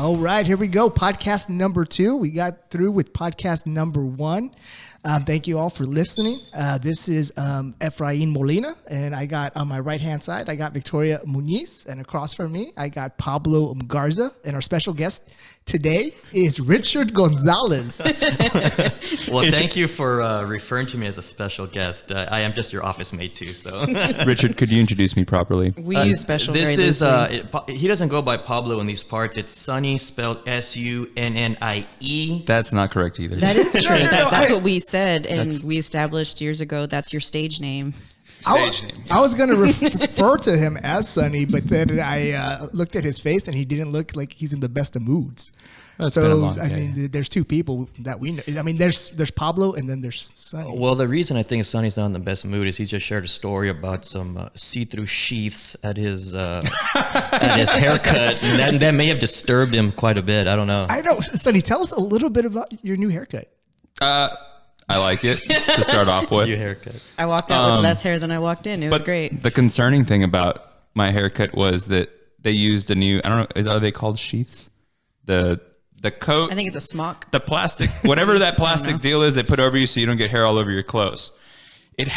All right, here we go. Podcast number 2. We got through with podcast number 1. Thank you all for listening. This is Efrain Molina, and I got on my right-hand side, I got Victoria Muniz, and across from me, I got Pablo Garza, and our special guest today is Richard Gonzales. Well, thank you for referring to me as a special guest. I am just your office mate too. So, Richard, could you introduce me properly? We use special. This is he doesn't go by Pablo in these parts. It's Sunny, spelled Sunnie. That's not correct either. That is true. That's what we said, and we established years ago. That's your stage name. I was going to refer to him as Sunny, but then I looked at his face and he didn't look like he's in the best of moods. It's been a long day. I mean, there's two people that we know. I mean, there's Pablo and then there's Sunny. Well, the reason I think Sunny's not in the best mood is he just shared a story about some see-through sheaths at his haircut, and that may have disturbed him quite a bit. I don't know. I know, Sunny. Tell us a little bit about your new haircut. I like it to start off with. New haircut. I walked out with less hair than I walked in. It was great. The concerning thing about my haircut was that they used a new, I don't know, are they called sheaths? The coat. I think it's a smock. The plastic, whatever that plastic deal is, they put over you so you don't get hair all over your clothes. It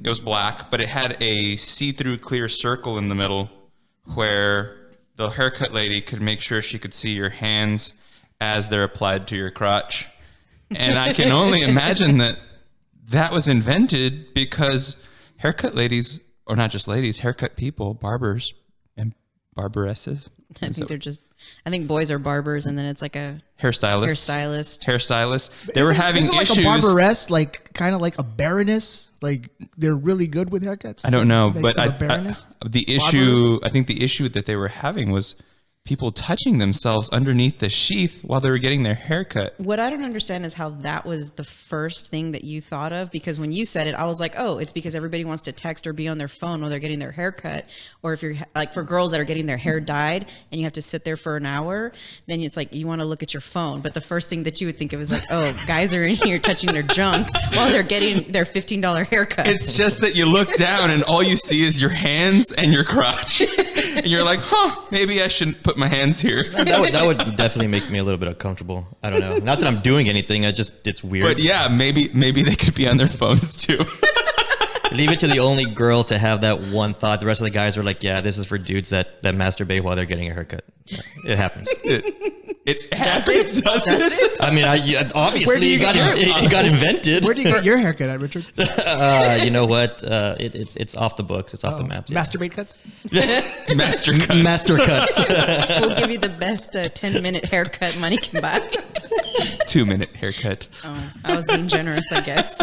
was black, but it had a see-through clear circle in the middle where the haircut lady could make sure she could see your hands as they're applied to your crotch. And I can only imagine that was invented because haircut ladies, or not just ladies, haircut people, barbers and barberesses. I think boys are barbers, and then it's like a hairstylist. They were having isn't issues. Like a barberess, like kind of like a baroness. Like they're really good with haircuts. I don't know, but I think the issue that they were having was people touching themselves underneath the sheath while they were getting their haircut. What I don't understand is how that was the first thing that you thought of, because when you said it, I was like, oh, it's because everybody wants to text or be on their phone while they're getting their haircut. Or if you're like for girls that are getting their hair dyed and you have to sit there for an hour, then it's like you want to look at your phone. But the first thing that you would think of is like, oh, guys are in here touching their junk while they're getting their $15 haircut. It's just that you look down and all you see is your hands and your crotch. And you're like, maybe I shouldn't put my hands here. That would definitely make me a little bit uncomfortable. I don't know. Not that I'm doing anything. It's weird. But yeah, maybe they could be on their phones too. Leave it to the only girl to have that one thought. The rest of the guys are like, yeah, this is for dudes that masturbate while they're getting a haircut. Yeah, it happens. It happens, does it? I mean, obviously it got invented. Where do you get your haircut at, Richard? You know what? It's off the books. It's off the maps. Yeah. Masturbate cuts? Master cuts. We'll give you the best 10-minute haircut money can buy. 2-minute haircut. Oh, I was being generous, I guess.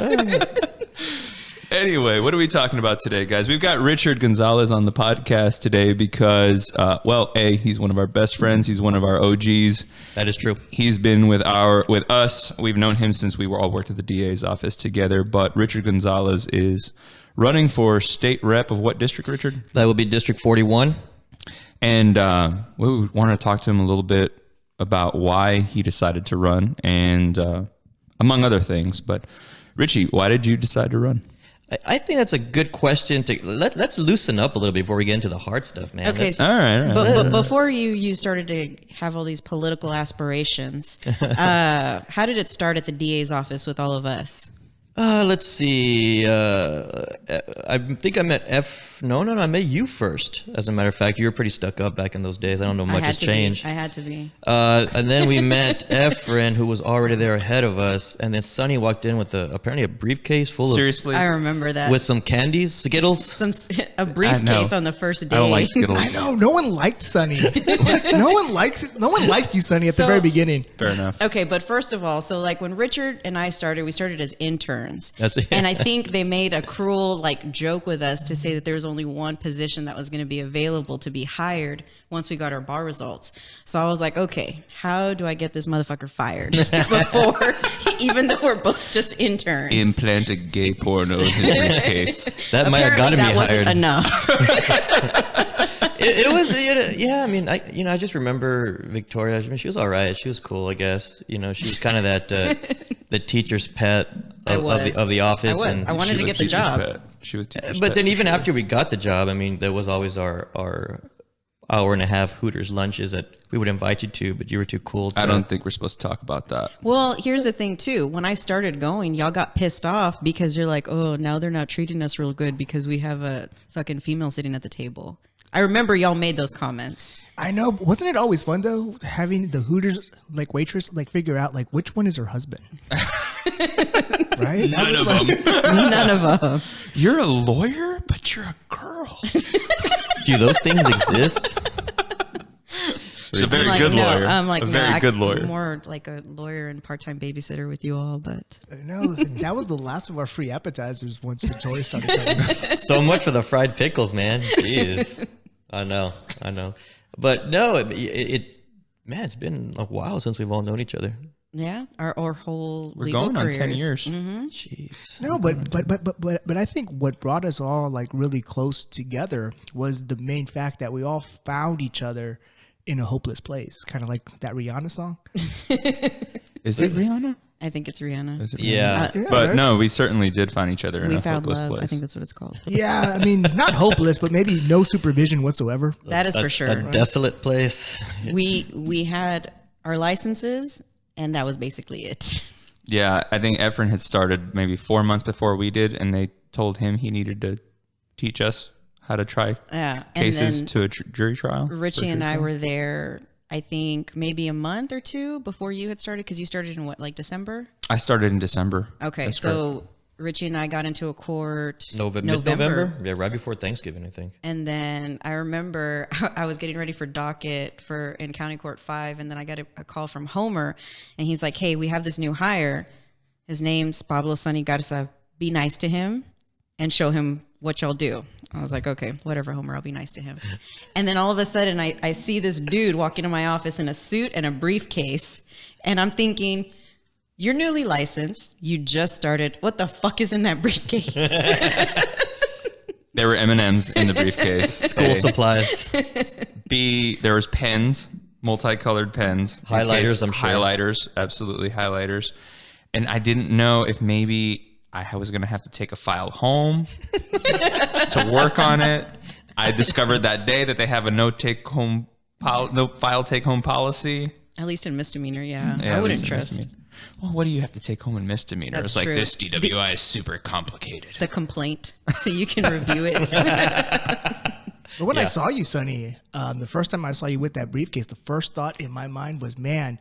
Anyway, what are we talking about today, guys? We've got Richard Gonzales on the podcast today because, he's one of our best friends. He's one of our OGs. That is true. He's been with us. We've known him since we all worked at the DA's office together. But Richard Gonzales is running for state rep of what district, Richard? That would be District 41. And we want to talk to him a little bit about why he decided to run and among other things. But Richie, why did you decide to run? I think that's a good question. Let's loosen up a little bit before we get into the hard stuff, man. Okay, all right. But before you started to have all these political aspirations, how did it start at the DA's office with all of us? Let's see. I think I met I met you first. As a matter of fact, you were pretty stuck up back in those days. I don't know much has changed. I had to be. And then we met Ef'n, who was already there ahead of us. And then Sunny walked in with apparently a briefcase full Seriously? I rember that. With some candies, Skittles. A briefcase on the first day. I don't like Skittles. I know. No one liked Sunny. No one likes it. No one liked you, Sunny, at the very beginning. Fair enough. Okay, but first of all, so like when Richard and I started, we started as interns. And I think they made a cruel joke with us to say that there was only one position that was going to be available to be hired once we got our bar results. So I was like, okay, how do I get this motherfucker fired before, even though we're both just interns? Implant a gay porno in his briefcase. That might have gotten me That hired. wasn't enough. It was, yeah. I mean, I just remember Victoria. I mean, she was all right. She was cool, I guess. She was kind of that the teacher's pet of the office. I wanted to get the job. She was teacher's But pet. then even after we got the job, I mean, there was always our hour and a half Hooters lunches that we would invite you to, but you were too cool to. I don't think we're supposed to talk about that. Well, here's the thing too. When I started going, y'all got pissed off because you're like, oh, now they're not treating us real good because we have a fucking female sitting at the table. I remember y'all made those comments. I know. But wasn't it always fun though, having the Hooters like waitress like figure out like which one is her husband? Right? None of them. None of them. You're a lawyer, but you're a girl. Do those things exist? She's a very I'm like, good no. lawyer. I'm like, a no, very good lawyer. More like a lawyer and part-time babysitter with you all, but No, that was the last of our free appetizers once Victoria started coming. So much for the fried pickles, man. Jeez. I know. But no, man, it's been a while since we've all known each other. yeah, our whole We're legal going on 10 careers. years. Jeez. No, but I think what brought us all like really close together was the main fact that we all found each other in a hopeless place, kind of like that Rihanna song. Is it Rihanna? I think it's Rihanna. Is it Yeah. Rihanna? But right? no, we certainly did find each other in We a found hopeless love. place. I think that's what it's called. Yeah, I mean, not hopeless, but maybe no supervision whatsoever. That is for sure. A desolate place. We had our licenses, and that was basically it. Yeah, I think Ef'n had started maybe 4 months before we did, and they told him he needed to teach us how to try Yeah, cases and to a jury trial. Richie and I were there. I think maybe a month or two before you had started, because you started in what, like December? I started in December. Okay, That's so Richie and I got into a court Mid-November? Yeah, right before Thanksgiving, I think. And then I remember I was getting ready for docket in County Court 5, and then I got a call from Homer, and he's like, hey, we have this new hire. His name's Pablo Sonny Garza. Be nice to him and show him what y'all do. I was like, okay, whatever, Homer, I'll be nice to him. And then all of a sudden, I see this dude walk into my office in a suit and a briefcase, and I'm thinking, you're newly licensed. You just started. What the fuck is in that briefcase? There were M&Ms in the briefcase. School supplies. There was pens, multicolored pens. Highlighters, I'm sure. Highlighters, absolutely highlighters. And I didn't know if maybe I was going to have to take a file home to work on it. I discovered that day that they have a no file take home policy. At least in misdemeanor, yeah. Yeah, I at wouldn't least in trust misdemeanor. Well, what do you have to take home in misdemeanor? That's It's like true. this DWI is super complicated. the complaint so you can review it. But when I saw you, Sonny, the first time I saw you with that briefcase, the first thought in my mind was, man,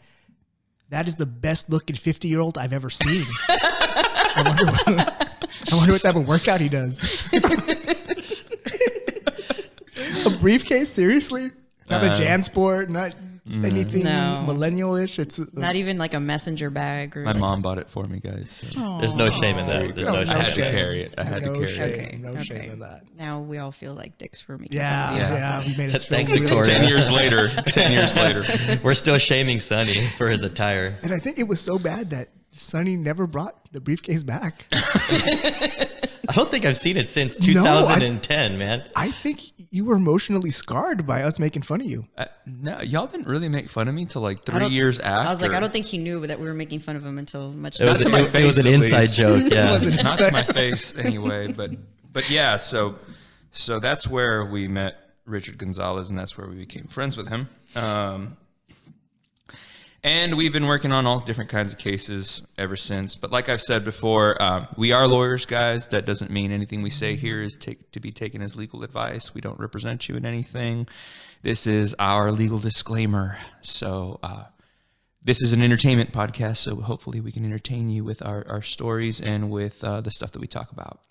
that is the best looking 50-year-old I've ever seen. I wonder what type of workout he does. A briefcase? Seriously? Not a JanSport, not anything No. millennial-ish? It's Not even like a messenger bag or My mom bought it for me, guys. So There's no shame in that. There's no No shame. I had to shame. carry it. I had to No carry shame. it. Okay. No okay. shame in that. Now we all feel like dicks for making Yeah, fun of you. yeah. We made us feel Thanks, really Victoria. 10 years later. 10 years later. We're still shaming Sonny for his attire. And I think it was so bad that Sonny never brought the briefcase back. I don't think I've seen it since No, 2010, man. I think you were emotionally scarred by us making fun of you. No, y'all didn't really make fun of me till like I 3 don't- years after. I was like, I don't think he knew that we were making fun of him until much It was, later. to my it was face, an at inside least. joke, yeah. wasn't- Not to my face anyway, but yeah, so that's where we met Richard Gonzales, and that's where we became friends with him. And we've been working on all different kinds of cases ever since. But like I've said before, we are lawyers, guys. That doesn't mean anything we say here is to be taken as legal advice. We don't represent you in anything. This is our legal disclaimer. So this is an entertainment podcast, so hopefully we can entertain you with our stories and with the stuff that we talk about.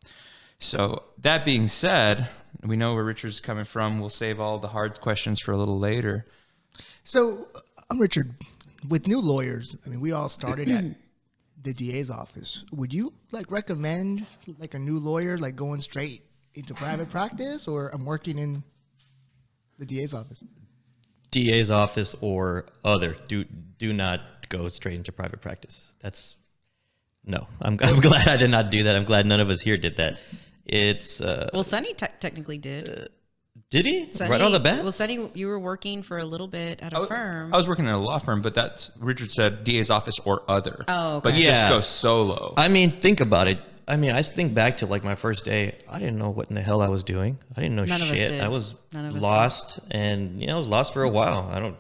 So that being said, we know where Richard's coming from. We'll save all the hard questions for a little later. So, Richard, with new lawyers, I mean, we all started at the DA's office. Would you like recommend like a new lawyer like going straight into private practice, or I'm working in the DA's office? DA's office or other. Do not go straight into private practice. No. I'm glad I did not do that. I'm glad none of us here did that. It's Well, Sonny technically did. did he? Sonny, Right on the bat? Well, Sonny, you were working for a little bit at a firm. I was working at a law firm, but that's Richard said DA's office or other. Oh, okay. But Yeah. just go solo. I mean, think about it. I mean, I think back to like my first day. I didn't know what in the hell I was doing. I didn't know None of us shit. did. I was None of us lost, and I was lost for a while.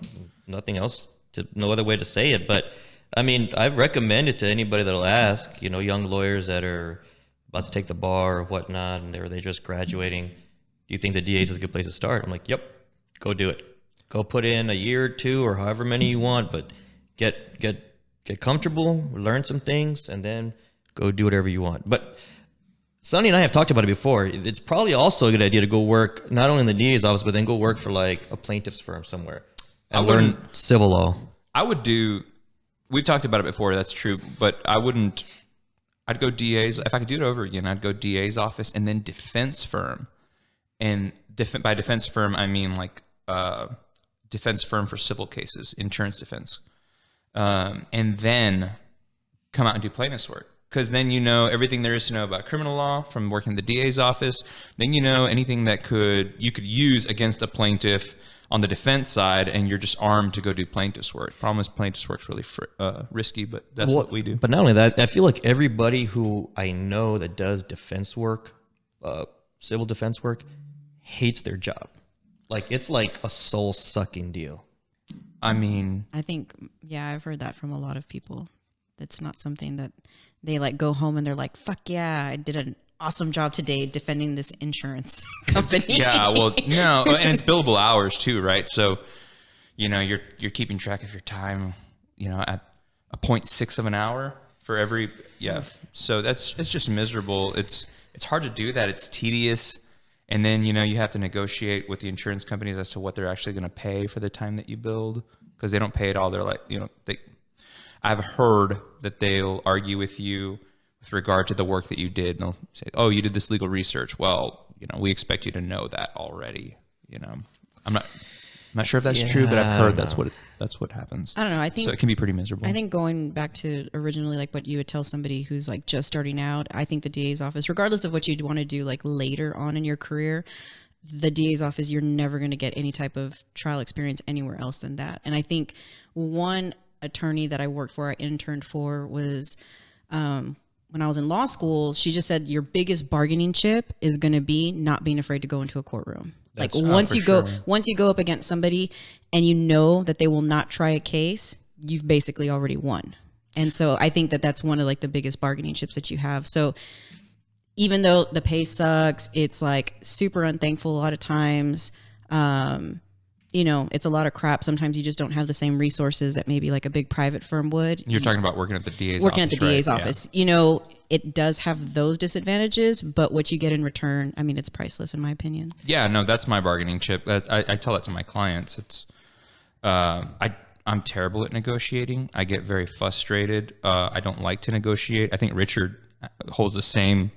Nothing else no other way to say it. But I mean, I recommend it to anybody that'll ask. Young lawyers that are about to take the bar or whatnot, and they're just graduating. Do you think the DA's is a good place to start? I'm like, yep, go do it. Go put in a year or two or however many you want, but get comfortable, learn some things, and then go do whatever you want. But Sonny and I have talked about it before. It's probably also a good idea to go work not only in the DA's office, but then go work for like a plaintiff's firm somewhere and learn civil law. We've talked about it before, that's true, but I'd go DA's. If I could do it over again, I'd go DA's office and then defense firm. And by defense firm, I mean like defense firm for civil cases, insurance defense. And then come out and do plaintiff's work. Because then you know everything there is to know about criminal law from working in the DA's office. Then you know anything that you could use against a plaintiff on the defense side, and you're just armed to go do plaintiff's work. Problem is plaintiff's work's really risky, but that's what we do. But not only that, I feel like everybody who I know that does defense work, civil defense work, hates their job. Like, it's like a soul-sucking deal. I mean, I think, I've heard that from a lot of people. That's not something that they like go home and they're like, fuck yeah, I did an awesome job today defending this insurance company. Yeah, well, no, and it's billable hours too, right? So, you're keeping track of your time, at a 0.6 of an hour for every, So it's just miserable. It's hard to do that. It's tedious. And then, you have to negotiate with the insurance companies as to what they're actually going to pay for the time that you build, because they don't pay it all. They're like, I've heard that they'll argue with you with regard to the work that you did. And they'll say, oh, you did this legal research. Well, we expect you to know that already. I'm not sure if that's true, but I've heard that's what happens. I don't know. I think so. It can be pretty miserable. I think going back to originally like what you would tell somebody who's like just starting out, I think the DA's office, regardless of what you'd want to do like later on in your career, the DA's office, you're never going to get any type of trial experience anywhere else than that. And I think one attorney that I worked for, I interned for, was when I was in law school, she just said your biggest bargaining chip is going to be not being afraid to go into a courtroom. Like once you go up against somebody and you know that they will not try a case, you've basically already won. And so I think that that's one of like the biggest bargaining chips that you have. So even though the pay sucks, it's like super unthankful a lot of times. It's a lot of crap. Sometimes you just don't have the same resources that maybe like a big private firm would. You're talking about working at the DA's office. Working at the DA's office. Yeah. It does have those disadvantages, but what you get in return, I mean, it's priceless in my opinion. Yeah, no, that's my bargaining chip. I tell that to my clients. It's I'm terrible at negotiating. I get very frustrated. I don't like to negotiate. I think Richard holds the same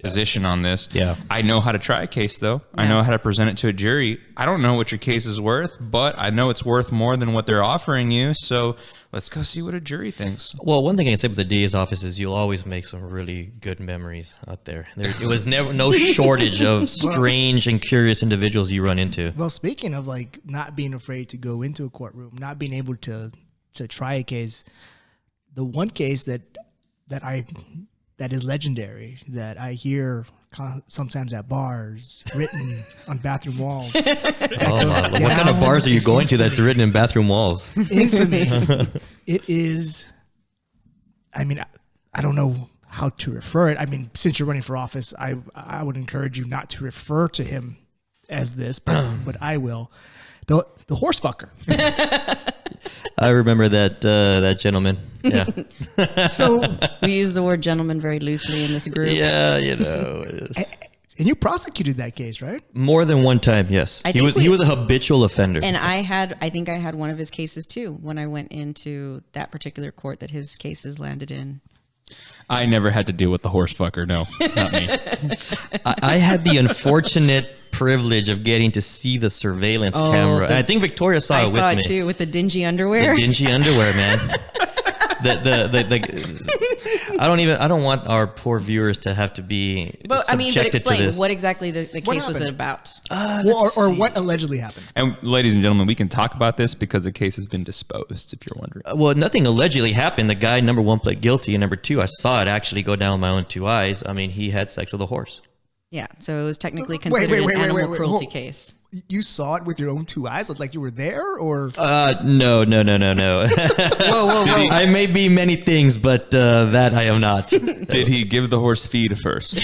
position on this. Yeah. I know how to try a case though. Yeah. I know how to present it to a jury. I don't know what your case is worth, but I know it's worth more than what they're offering you. So let's go see what a jury thinks. Well, one thing I can say with the DA's office is you'll always make some really good memories out there. It was never no shortage of strange and curious individuals you run into. Well, speaking of like not being afraid to go into a courtroom, not being able to try a case, the one case that is legendary that I hear sometimes at bars, written on bathroom walls. What kind of bars are you going to that's written in bathroom walls? Infamy. It is, I mean, I don't know how to refer it. I mean, since you're running for office, I would encourage you not to refer to him as this, but I will. The horse fucker. I remember that gentleman. Yeah. So we use the word gentleman very loosely in this group. Yeah, it is. And you prosecuted that case, right? More than one time, yes. He was a habitual offender. And I think I had one of his cases too when I went into that particular court that his cases landed in. I never had to deal with the horse fucker. No, not me. I had the unfortunate privilege of getting to see the surveillance camera. And I think Victoria saw it with me. I saw it too, with the dingy underwear. The dingy underwear, man. I don't want our poor viewers to have to be But I mean, but subjected to explain this. what exactly the case was happened? about. Or what allegedly happened. And ladies and gentlemen, we can talk about this because the case has been disposed, if you're wondering. Well, nothing allegedly happened. The guy, number one, pled guilty, and number two, I saw it actually go down with my own two eyes. I mean, he had sex with a horse. Yeah, so it was technically Wait, considered wait, an animal wait. cruelty Hold- case. You saw it with your own two eyes, like you were there, or No. Whoa, whoa, whoa! I may be many things, but that I am not. Did he give the horse feed first?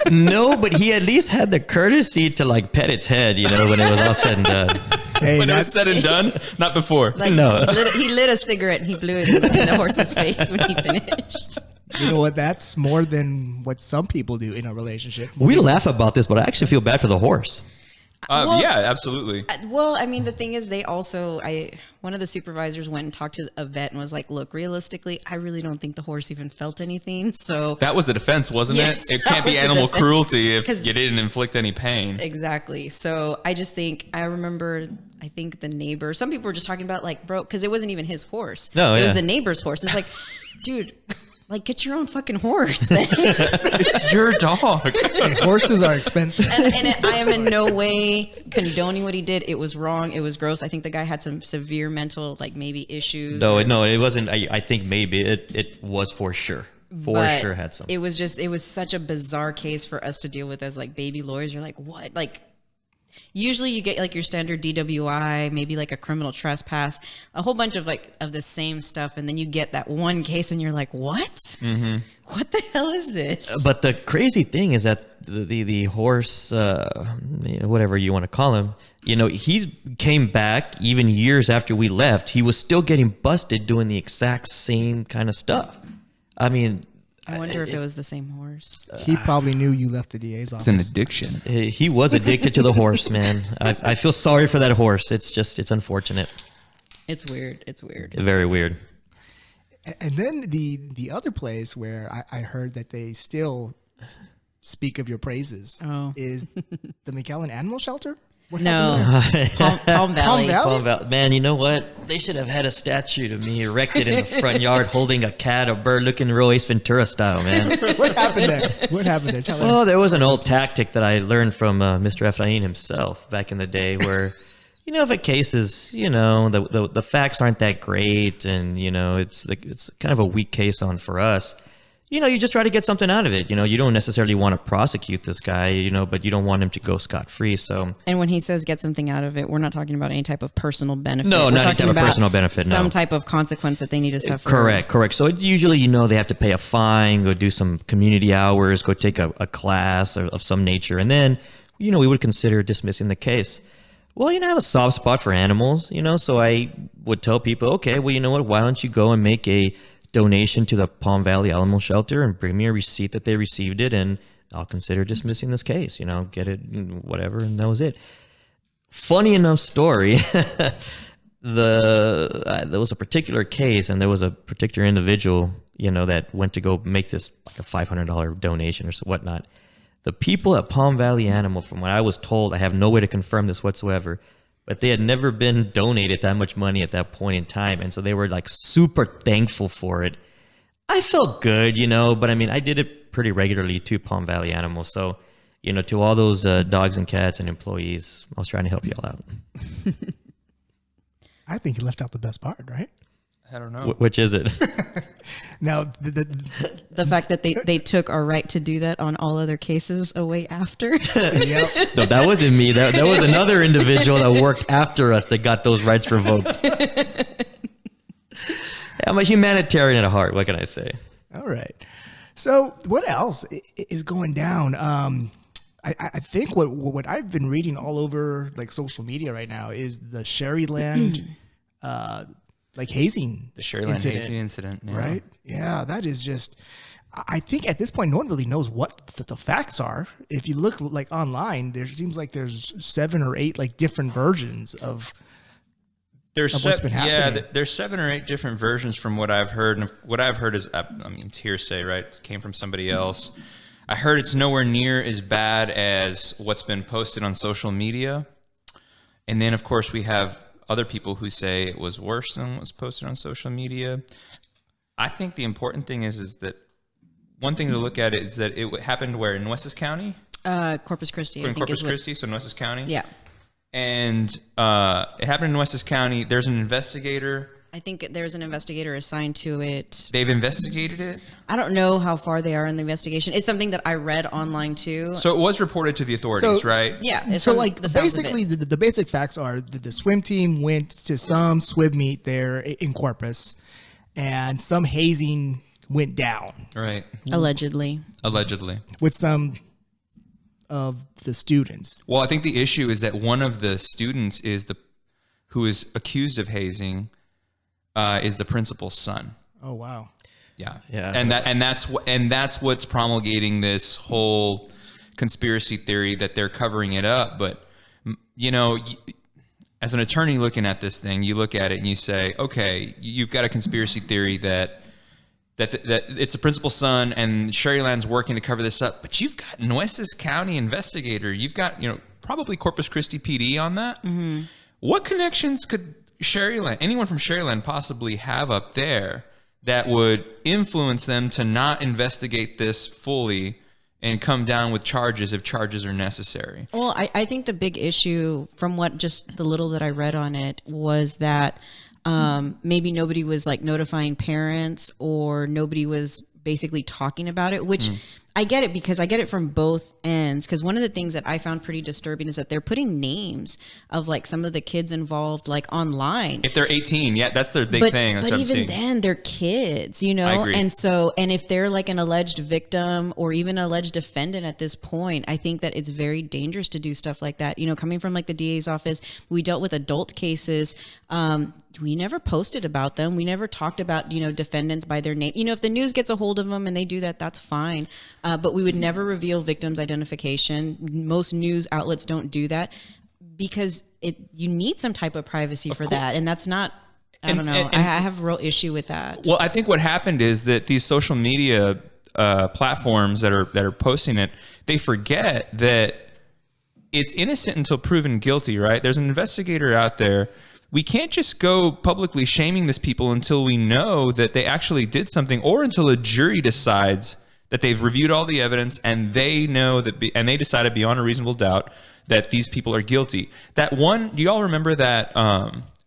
No, but he at least had the courtesy to like pet its head, when it was all said and done. hey, When it was that's, said and done? Not before. Like, No. he lit a cigarette and he blew it in the horse's face when he finished. you know what? That's more than what some people do in a relationship. We laugh about this, but I actually feel bad for the horse. Well- Yeah, absolutely. Well, I mean, the thing is, one of the supervisors went and talked to a vet and was like, "Look, realistically, I really don't think the horse even felt anything." So That was the defense, wasn't Yes, it? It that can't be was the animal defense. cruelty if 'Cause- you didn't inflict any pain. exactly. So I just think I remember. I think the neighbor. Some people were just talking about like, bro, because it wasn't even his horse. No, it yeah. was the neighbor's horse. It's like, dude, like get your own fucking horse. Then. It's your dog. Hey, horses are expensive. I am in no way condoning what he did. It was wrong. It was gross. I think the guy had some severe mental, like maybe issues. No, it wasn't. I think maybe it was for sure. But Sure had some. It was such a bizarre case for us to deal with as like baby lawyers. You're like, what? Like, usually you get like your standard DWI, maybe like a criminal trespass, a whole bunch of like of the same stuff, and then you get that one case, and you're like, what? Mm-hmm. What the hell is this? But the crazy thing is that the horse, whatever you want to call him, he came back even years after we left. He was still getting busted doing the exact same kind of stuff. I mean, I wonder if it was the same horse. He probably knew you left the DA's office. It's an addiction. he was addicted to the horse, man. I feel sorry for that horse. It's unfortunate. It's weird. It's weird. Very weird. And then the other place where I heard that they still speak of your praises is the McAllen Animal Shelter. What happened there? No, Palm Valley. Palm Valley? Man, you know what? They should have had a statue of me erected in the front yard holding a cat or bird looking real Ace Ventura style, man. What happened there? What happened there? Tell us. Well, there was an old tactic that I learned from Mr. Ef'n himself back in the day where, if a case is, the facts aren't that great and, it's kind of a weak case for us, you just try to get something out of it. You don't necessarily want to prosecute this guy, but you don't want him to go scot-free. So, And when he says get something out of it, we're not talking about any type of personal benefit. No, We're not any talking type of about personal benefit, no. Some type of consequence that they need to suffer. Correct. So it's usually, they have to pay a fine, go do some community hours, go take a class of some nature. And then, we would consider dismissing the case. Well, I have a soft spot for animals, so I would tell people, okay, well, you know what? Why don't you go and make a donation to the Palm Valley Animal Shelter and bring me a receipt that they received it, and I'll consider dismissing this case, get it, whatever. And that was it. Funny enough story. There was a particular case, and there was a particular individual, that went to go make this like a $500 donation or whatnot. The people at Palm Valley Animal, from what I was told, I have no way to confirm this whatsoever, but they had never been donated that much money at that point in time. And so they were like super thankful for it. I felt good, but I mean, I did it pretty regularly to Palm Valley Animal. So, to all those dogs and cats and employees, I was trying to help you all out. I think you left out the best part, right? I don't know. Which is it? Now, The fact that they took our right to do that on all other cases away after. yep. No, that wasn't me. That was another individual that worked after us that got those rights revoked. I'm a humanitarian at heart. What can I say? All right. So what else is going down? I think what I've been reading all over like social media right now is the Sherryland like hazing. The Sherryland hazing incident. Yeah. Right? Yeah, that is just. I think at this point, no one really knows what the facts are. If you look like online, there seems like there's 7 or 8 like different versions of what's been happening. Yeah, there's 7 or 8 different versions from what I've heard. And what I've heard is, it's hearsay, right? It came from somebody else. I heard it's nowhere near as bad as what's been posted on social media. And then, of course, we have other people who say it was worse than what's posted on social media. I think the important thing is that one thing to look at is that it happened where in Nueces County, Corpus Christi. in I think Corpus is what, Christi, so Nueces County. Yeah, And it happened in Nueces County. There's an investigator. I think there's an investigator assigned to it. They've investigated it. I don't know how far they are in the investigation. It's something that I read online too. So it was reported to the authorities, So- right? Yeah. it's So on like the sounds of basically it. the basic facts are that the swim team went to some swim meet there in Corpus, and some hazing went down Right. Allegedly. Allegedly. with some of the students. Well, I think the issue is that one of the students who is accused of hazing is the principal's son. Oh wow. Yeah. Yeah. And that's what's promulgating this whole conspiracy theory that they're covering it up. But you know, as an attorney looking at this thing, you look at it and you say, okay, you've got a conspiracy theory that it's the principal's son and Sherryland's working to cover this up, but you've got Nueces County investigator, you've got, you know, probably Corpus Christi PD on that. Mm-hmm. What connections could anyone from Sherryland possibly have up there that would influence them to not investigate this fully and come down with charges if charges are necessary? Well, I think the big issue from what just the little that I read on it was that maybe nobody was like notifying parents or nobody was basically talking about it, which I get it because I get it from both ends. Because one of the things that I found pretty disturbing is that they're putting names of like some of the kids involved like online. If they're 18, yeah, that's their big thing. That's But what I'm even seeing. then, they're kids, you I know? agree. And if they're like an alleged victim or even alleged defendant at this point, I think that it's very dangerous to do stuff like that. You know, coming from like the DA's office, we dealt with adult cases. We never posted about them. We never talked about, you know, defendants by their name. You know, if the news gets a hold of them and they do that, that's fine. But we would never reveal victims' identification. Most news outlets don't do that because you need some type of privacy for that. And that's not, I don't know. I have a real issue with that. Well, I think what happened is that these social media platforms that are posting it, they forget that it's innocent until proven guilty, right? There's an investigator out there. We can't just go publicly shaming these people until we know that they actually did something, or until a jury decides that they've reviewed all the evidence and they know that, and they decided beyond a reasonable doubt that these people are guilty. That one, do you all remember that?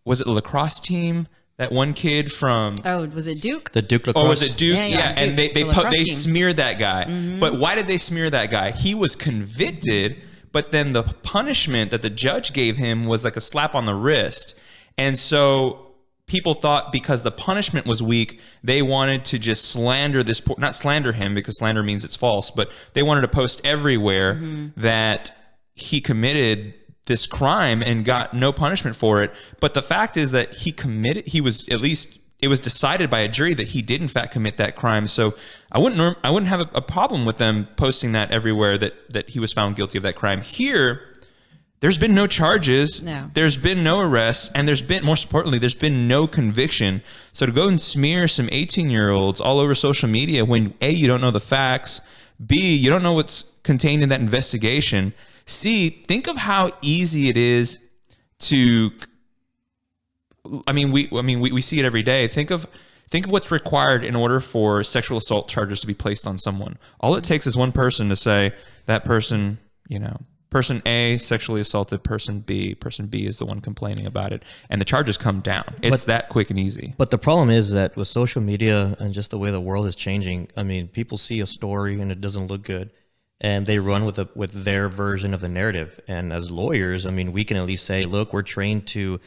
Was it a lacrosse team? That one kid from Was it Duke? The Duke lacrosse. or was it Duke? Yeah, And Duke, they the lacrosse they team. smeared that guy. But why did they smear that guy? He was convicted, but then the punishment that the judge gave him was like a slap on the wrist. And so people thought because the punishment was weak, they wanted to just slander this, not slander him because slander means it's false, but they wanted to post everywhere that he committed this crime and got no punishment for it. But the fact is that it was decided by a jury that he did in fact commit that crime. So I wouldn't have a problem with them posting that everywhere that he was found guilty of that crime. Here, there's been no charges. No. There's been no arrests, and most importantly, there's been no conviction. So to go and smear some 18-year-olds all over social media when A, you don't know the facts, B, you don't know what's contained in that investigation, C, think of how easy it is to. We see it every day. Think of what's required in order for sexual assault charges to be placed on someone. All it takes is one person to say that person, person A sexually assaulted person B. Person B is the one complaining about it, and the charges come down. It's that quick and easy. But the problem is that with social media and just the way the world is changing, I mean, people see a story and it doesn't look good, and they run with their version of the narrative. And as lawyers, I mean, we can at least say, look, we're trained to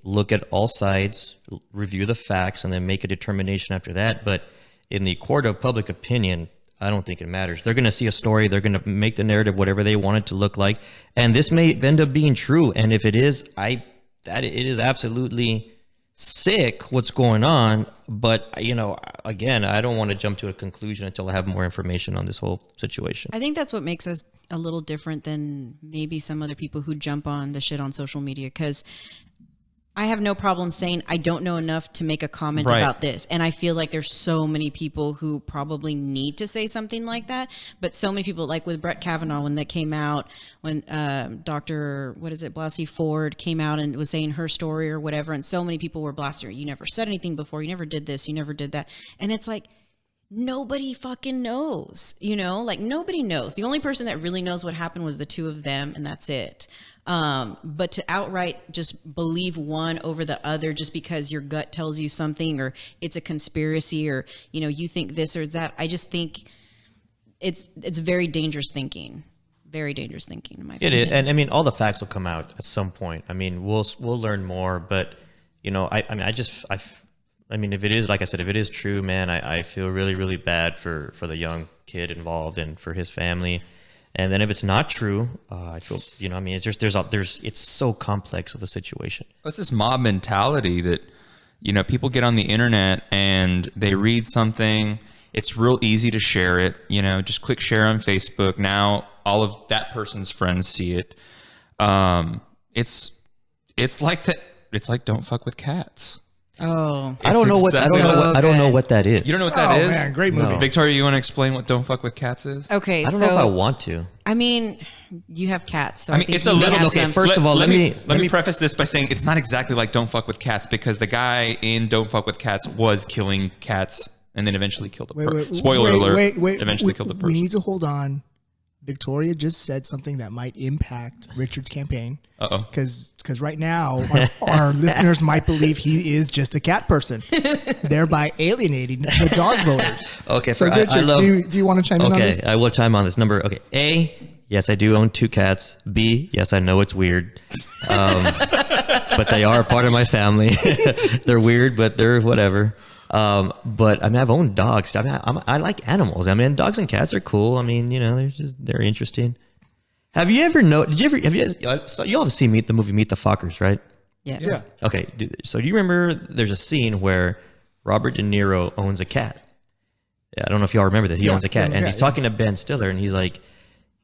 look at all sides, review the facts, and then make a determination after that. But in the court of public opinion, I don't think it matters. They're going to see a story. They're going to make the narrative whatever they want it to look like. And this may end up being true. And if it is, it is absolutely sick what's going on. But, again, I don't want to jump to a conclusion until I have more information on this whole situation. I think that's what makes us a little different than maybe some other people who jump on the shit on social media. Because I have no problem saying I don't know enough to make a comment Right. about this. And I feel like there's so many people who probably need to say something like that. But so many people, like with Brett Kavanaugh, when that came out, when Dr. Blasey Ford came out and was saying her story or whatever. And so many people were blasting her. You never said anything before. You never did this. You never did that. And it's like, nobody fucking knows, like nobody knows. The only person that really knows what happened was the two of them, and that's it. But to outright just believe one over the other just because your gut tells you something, or it's a conspiracy, or you think this or that, I just think it's very dangerous thinking. Very dangerous thinking, in my opinion. It is, and I mean, all the facts will come out at some point. I mean, we'll learn more, but I mean, if it is, like I said, if it is true, man, I feel really, really bad for the young kid involved and for his family. And then if it's not true, I feel, I mean, it's just, it's so complex of a situation. It's this mob mentality that, people get on the internet and they read something. It's real easy to share it, just click share on Facebook. Now all of that person's friends see it. It's like that. It's like don't fuck with cats. Oh, I don't know what that is. You don't know what that is? Man, great movie. No. Victoria, you want to explain what don't fuck with cats is? okay. I don't know if I want to. I mean, you have cats, so I mean, think it's a you may little- have okay, some- first of all, let me preface this by saying it's not exactly like Don't Fuck with Cats, because the guy in Don't Fuck with Cats was killing cats and then eventually killed a person. Spoiler alert. Eventually killed a person. We need to hold on. Victoria just said something that might impact Richard's campaign. Uh-oh. Because right now, our listeners might believe he is just a cat person, thereby alienating the dog voters. Okay, So, I Richard, love. do you want to chime in on Okay, this? I will chime on this number. Okay, A, yes, I do own 2 cats. B, yes, I know it's weird, but they are a part of my family. They're weird, but they're whatever. But I mean, I've owned dogs. I like animals. I mean, dogs and cats are cool. I mean, they're interesting. Have you ever you all have seen the movie Meet the Fockers, right? Yes. Yeah. Okay. So do you remember there's a scene where Robert De Niro owns a cat? Yeah, I don't know if y'all remember that. He owns a cat, and he's talking to Ben Stiller, and he's like,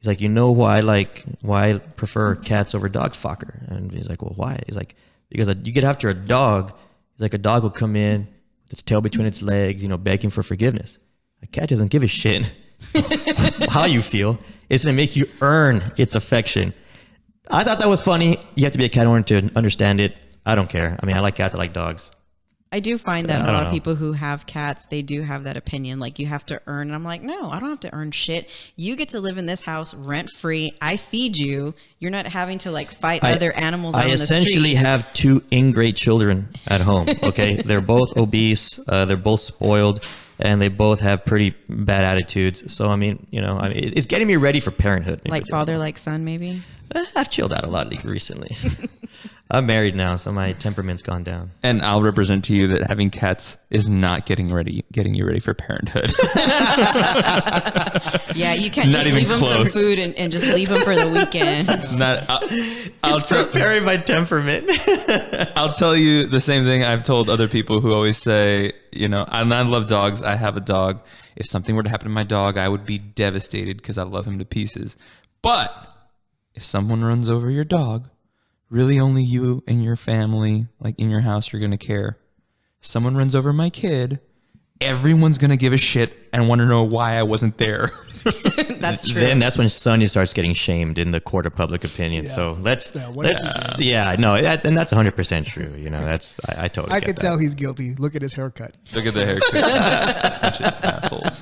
why I prefer cats over dogs, Fokker? And he's like, well, why? He's like, because you get after a dog. He's like, a dog will come in with its tail between its legs, begging for forgiveness. A cat doesn't give a shit how you feel. It's going to make you earn its affection. I thought that was funny. You have to be a cat owner to understand it. I don't care. I mean, I like cats. I like dogs. I do find that I a don't lot of know. people who have cats, they do have that opinion. Like, you have to earn. And I'm like, no, I don't have to earn shit. You get to live in this house rent free. I feed you. You're not having to fight other animals out I on the essentially street. have 2 ingrate children at home. Okay, they're both obese. They're both spoiled, and they both have pretty bad attitudes. So I mean, it's getting me ready for parenthood. Like father, like son, maybe. I've chilled out a lot recently. I'm married now, so my temperament's gone down. And I'll represent to you that having cats is not getting you ready for parenthood. Yeah, you can't Not just even leave them some close. food and just leave them for the weekend. It's not. I'll tell. Preparing my temperament. I'll tell you the same thing I've told other people who always say, and I love dogs. I have a dog. If something were to happen to my dog, I would be devastated because I love him to pieces. But if someone runs over your dog, really only you and your family, like in your house, are going to care. Someone runs over my kid, everyone's going to give a shit and want to know why I wasn't there. That's true. Then that's when Sonya starts getting shamed in the court of public opinion. Yeah. So let's what and that's 100% true. That's I totally. I get could that. tell he's guilty. Look at his haircut. Look at the haircut. Bunch of assholes.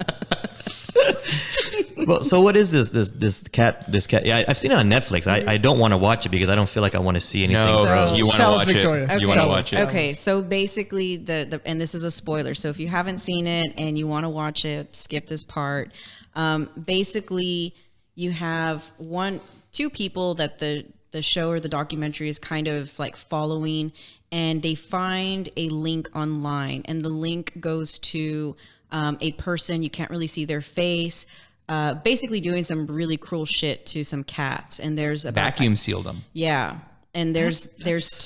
Well, so what is this cat? Yeah, I've seen it on Netflix. I don't want to watch it because I don't feel like I want to see anything. No, So- you want to Tell us, watch Victoria. it. You want to watch it. Okay, so basically and this is a spoiler. So if you haven't seen it and you want to watch it, skip this part. Basically, you have two people that the show or the documentary is kind of following, and they find a link online, and the link goes to a person. You can't really see their face. Basically doing some really cruel shit to some cats, and there's about Vacuum sealed them. yeah. And there's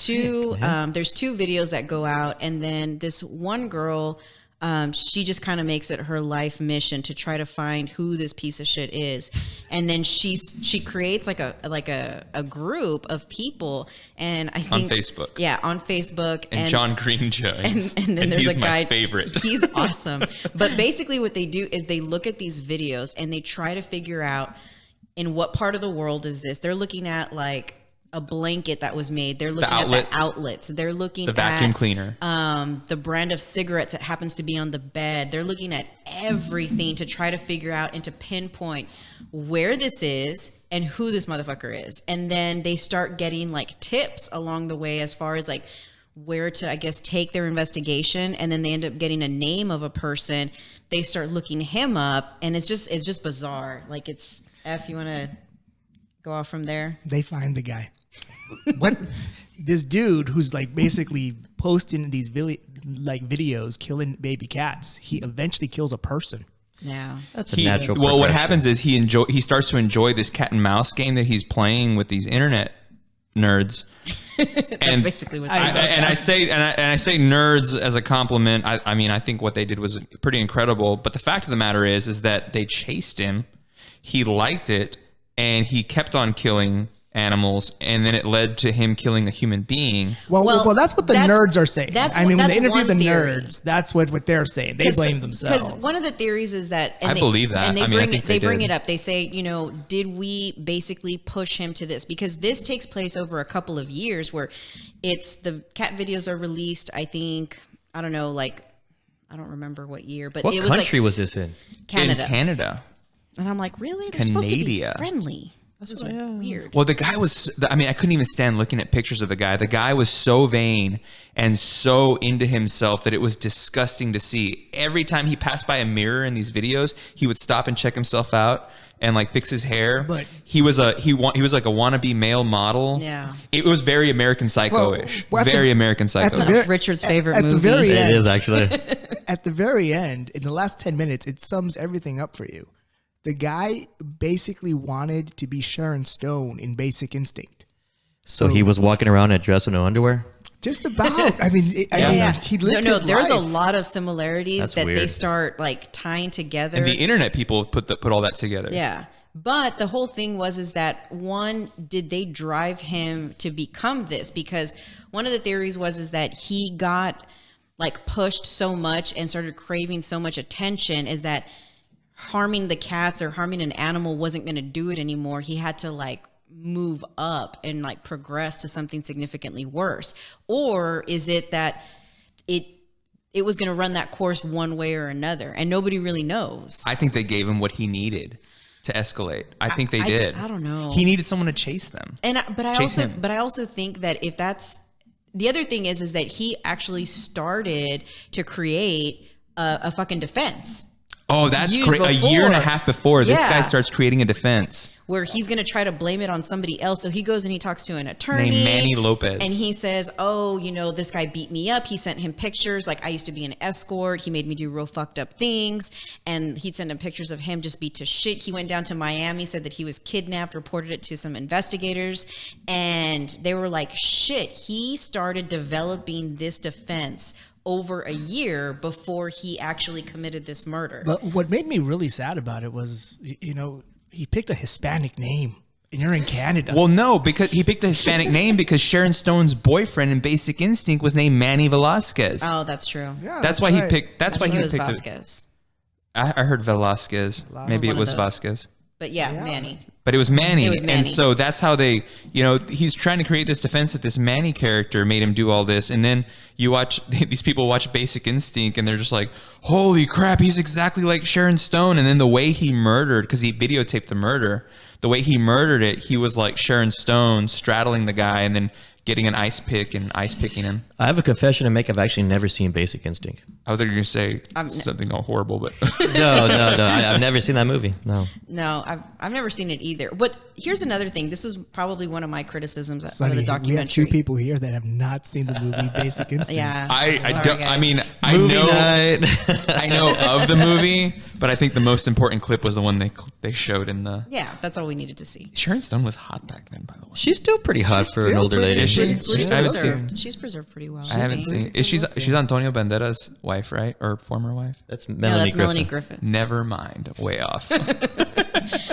two videos that go out, and then this one girl she just kind of makes it her life mission to try to find who this piece of shit is, and then she creates like a group of people, and I think on Facebook. Yeah, on Facebook. And John Green joins. And then there's he's a guy. my favorite. He's awesome. But basically, what they do is they look at these videos and they try to figure out in what part of the world is this. They're looking at like a blanket that was made. They're looking at the outlets. They're looking the at vacuum cleaner. The brand of cigarettes that happens to be on the bed. They're looking at everything to try to figure out and to pinpoint where this is and who this motherfucker is. And then they start getting like tips along the way as far as like where to, I guess, take their investigation. And then they end up getting a name of a person. They start looking him up, and it's just bizarre. Like, it's you want to go off from there? They find the guy. What this dude who's like basically posting these videos killing baby cats, he eventually kills a person. Yeah, That's a natural Well, what progression. happens is he starts to enjoy this cat and mouse game that he's playing with these internet nerds. that's basically what I say nerds as a compliment. I mean, I think what they did was pretty incredible. But the fact of the matter is that they chased him. He liked it, and he kept on killing animals, and then it led to him killing a human being. Well, that's what the nerds are saying. When they interview the theory. nerds, that's what they're saying. They blame themselves. Because one of the theories is that, I believe that. and They bring did. it up. They say, did we basically push him to this? Because this takes place over a couple of years, where it's the cat videos are released. I think I don't remember what year, but What it was country like was this in? Canada. In Canada. And I'm like, really? They're supposed to be Canada. friendly. This is weird. Well, the guy was, I mean, I couldn't even stand looking at pictures of the guy. The guy was so vain and so into himself that it was disgusting to see. Every time he passed by a mirror in these videos, he would stop and check himself out and like fix his hair. But he was like a wannabe male model. Yeah. It was very American Psycho-ish. Well, very American Psycho-ish. Richard's favorite at the movie. very end, It is actually. at the very end, in the last 10 minutes, it sums everything up for you. The guy basically wanted to be Sharon Stone in Basic Instinct. So he was walking around in a dress with no underwear? Just about. I mean, he lived his there's a life. lot of similarities That's that they weird. start like tying together. And the internet people put all that together. Yeah. But the whole thing is that one, did they drive him to become this? Because one of the theories is that he got like pushed so much and started craving so much attention is that harming the cats or harming an animal wasn't going to do it anymore. He had to like move up and like progress to something significantly worse. Or is it that it was going to run that course one way or another, and nobody really knows? I think they gave him what he needed to escalate. I think they did. I don't know. He needed someone to chase them. But I also think that if that's the other thing is that he actually started to create a fucking defense. Oh, that's Years great. A year and a before. half before, this Yeah. guy starts creating a defense. Where he's going to try to blame it on somebody else. So he goes and he talks to an attorney. Named Manny Lopez. And he says, oh, this guy beat me up. He sent him pictures. Like, I used to be an escort. He made me do real fucked up things. And he'd send him pictures of him just beat to shit. He went down to Miami, said that he was kidnapped, reported it to some investigators. And they were like, shit, he started developing this defense over a year before he actually committed this murder. But what made me really sad about it was, he picked a Hispanic name, and you're in Canada. Well, no, because he picked the Hispanic name because Sharon Stone's boyfriend in Basic Instinct was named Manny Velasquez. Oh, that's true. Yeah, that's why he right. picked. That's why I think he it was picked. Vasquez. I heard Velasquez. Maybe One it of was those. Vasquez. But yeah, Manny. But it was Manny. It was Manny. And so that's how they, he's trying to create this defense that this Manny character made him do all this. And then you watch, these people watch Basic Instinct and they're just like, holy crap, he's exactly like Sharon Stone. And then the way he murdered, because he videotaped the murder, the way he murdered it, he was like Sharon Stone straddling the guy and then getting an ice pick and ice picking him. I have a confession to make. I've actually never seen Basic Instinct. I was going to say something horrible, but No. I've never seen that movie. No. No, I've never seen it either. But here's another thing. This was probably one of my criticisms out Sonny, of the we documentary. have two people here that have not seen the movie Basic Instinct. Yeah. I Sorry, don't. guys. I mean, I Movie know. night. I know of the movie, But I think the most important clip was the one they showed in the. Yeah, that's all we needed to see. Sharon Stone was hot back then, by the way. She's still pretty hot for an older lady. Is she? She's I haven't preserved. seen. She's preserved pretty well. I haven't seen. Is she's Antonio Banderas' wife, right, or former wife? That's No, Melanie that's Melanie Griffith. Never mind. Way off.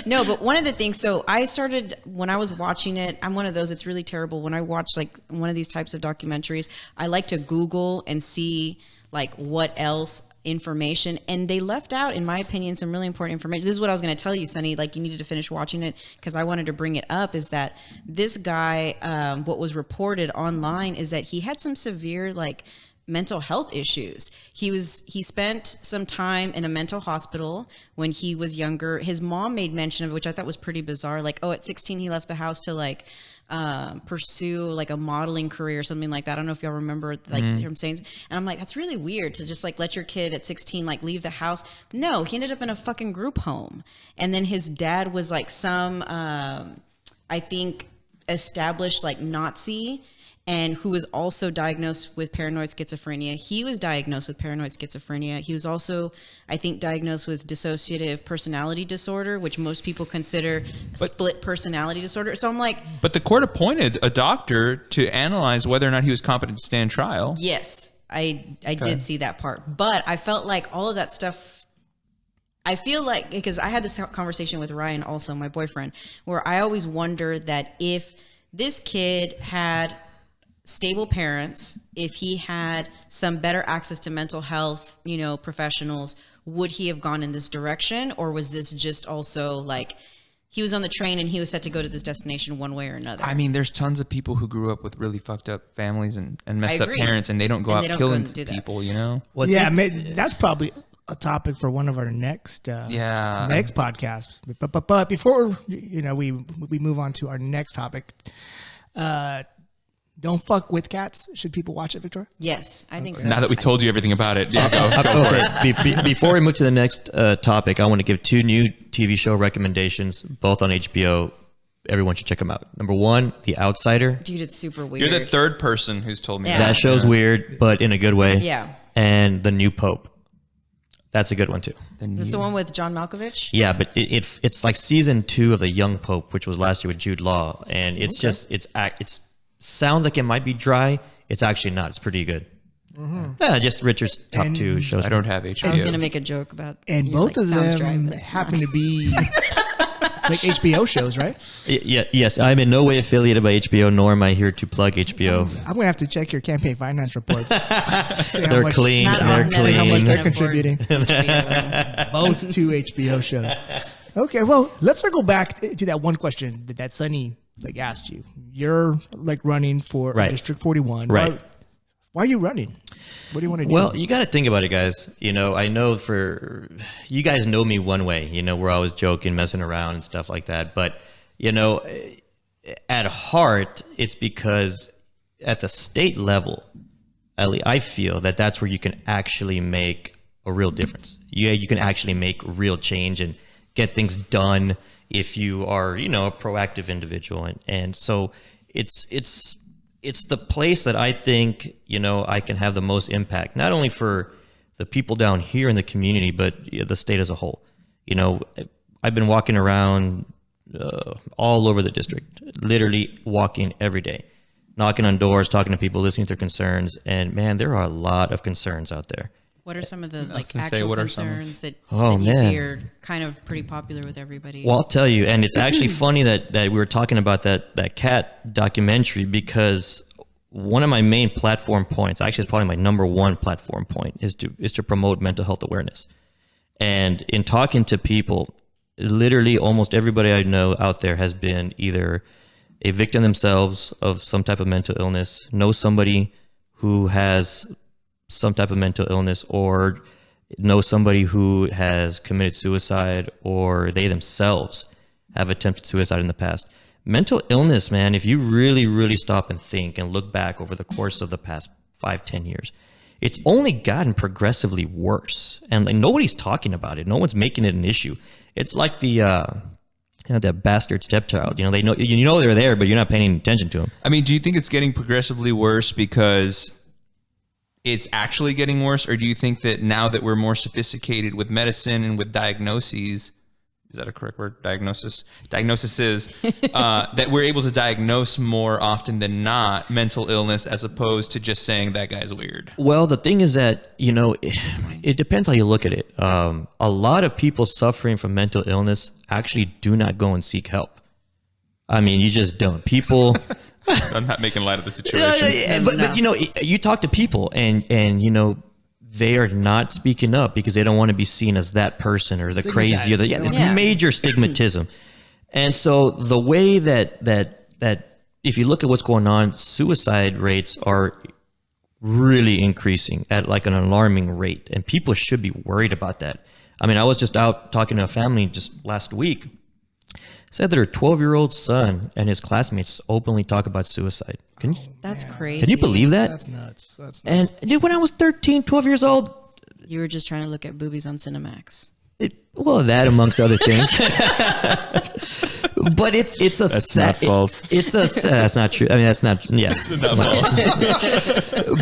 No, but one of the things, so I started, when I was watching it, I'm one of those, it's really terrible. When I watch like one of these types of documentaries, I like to Google and see like what else information, and they left out, in my opinion, some really important information. This is what I was going to tell you, Sonny, like you needed to finish watching it because I wanted to bring it up, is that this guy, what was reported online is that he had some severe like mental health issues. He spent some time in a mental hospital when he was younger. His mom made mention of it, which I thought was pretty bizarre. Like, oh, at 16 he left the house to like pursue like a modeling career or something like that. I don't know if y'all remember like him saying, and I'm like, that's really weird to just like let your kid at 16 like leave the house. No, he ended up in a fucking group home, and then his dad was like some I think established like Nazi, and who was also diagnosed with paranoid schizophrenia. He was diagnosed with paranoid schizophrenia. He was also, I think, diagnosed with dissociative personality disorder, which most people consider split personality disorder. So I'm like... But the court appointed a doctor to analyze whether or not he was competent to stand trial. Yes, I did see that part. But I felt like all of that stuff... I feel like, because I had this conversation with Ryan also, my boyfriend, where I always wonder that if this kid had stable parents, if he had some better access to mental health, professionals, would he have gone in this direction? Or was this just also like he was on the train and he was set to go to this destination one way or another? I mean, there's tons of people who grew up with really fucked up families and messed up agree. parents, and they don't go And out they don't killing go and do that. people, Yeah, that's probably a topic for one of our next next podcast. But before we move on to our next topic, don't fuck with cats. Should people watch it, Victoria? Yes, I think so. Now that we told you everything about it, yeah, go for it. Before we move to the next topic, I want to give 2 new TV show recommendations, both on HBO. Everyone should check them out. Number 1, The Outsider. Dude, it's super weird. You're the third person who's told me Yeah. That show's weird, but in a good way. Yeah. And The New Pope. That's a good one too. That's the one with John Malkovich? Yeah, but it's like season 2 of The Young Pope, which was last year with Jude Law, and it's just it's sounds like it might be dry. It's actually not. It's pretty good. Yeah, just Richard's top 2 shows. I don't have HBO. I was going to make a joke about And both of sounds dry, them but it's happen not. to be like HBO shows, right? Yes, I'm in no way affiliated by HBO, nor am I here to plug HBO. I'm gonna have to check your campaign finance reports. See how They're much- clean. Not They're all men how much clean. they're can afford contributing. HBO. Both 2 HBO shows. Okay, well, let's circle back to that one question that Sonny asked you. You're running for Right. District 41. Right. Why are you running? What do you want to do? Well, you got to think about it, guys. I know for you guys know me one way. We're always joking, messing around and stuff like that. But, at heart, it's because at the state level, at least I feel that that's where you can actually make a real difference. You can actually make real change and get things done if you are, a proactive individual. And so it's the place that I think, I can have the most impact, not only for the people down here in the community, but the state as a whole. I've been walking around all over the district, literally walking every day, knocking on doors, talking to people, listening to their concerns. And man, there are a lot of concerns out there. What are some of the gonna say, actual what are some? concerns that Oh, you man. see are kind of pretty popular with everybody? Well, I'll tell you, and it's actually funny that we were talking about that cat documentary, because one of my main platform points, actually it's probably my number 1 platform point, is to promote mental health awareness. And in talking to people, literally almost everybody I know out there has been either a victim themselves of some type of mental illness, know somebody who has some type of mental illness, or know somebody who has committed suicide, or they themselves have attempted suicide in the past. Mental illness, man, if you really, really stop and think and look back over the course of the past 5-10 years, it's only gotten progressively worse. And nobody's talking about it. No one's making it an issue. It's like that bastard stepchild. They know they're there, but you're not paying attention to them. I mean, do you think it's getting progressively worse because it's actually getting worse? Or do you think that now that we're more sophisticated with medicine and with diagnoses, is that a correct word? Diagnosis is that we're able to diagnose more often than not mental illness, as opposed to just saying that guy's weird? Well, the thing is that, it depends how you look at it. A lot of people suffering from mental illness actually do not go and seek help. I mean, you just don't. People... I'm not making light of the situation. But you talk to people and they are not speaking up because they don't want to be seen as that person or the crazy or the major stigmatism. And so the way that if you look at what's going on, suicide rates are really increasing at like an alarming rate, and people should be worried about that. I mean, I was just out talking to a family just last week. Said that her 12-year-old son and his classmates openly talk about suicide. That's crazy. Can you believe that? That's nuts. That's nuts. And dude, when I was 13, 12 years old, You were just trying to look at boobies on Cinemax. that amongst other things. But it's a That's not false. That's not true. I mean, that's not, yeah.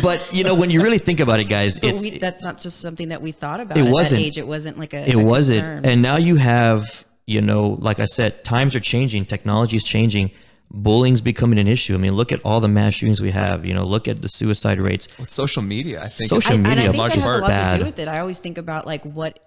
But when you really think about it, guys, That's not just something that we thought about It at wasn't. that age. It wasn't like a it wasn't. concern. And now you have, like I said, times are changing, technology is changing. Bullying's becoming an issue. I mean, look at all the mass shootings we have. Look at the suicide rates. With social media, I think. Social And media, I think that has a lot bad. to do with it. I always think about like what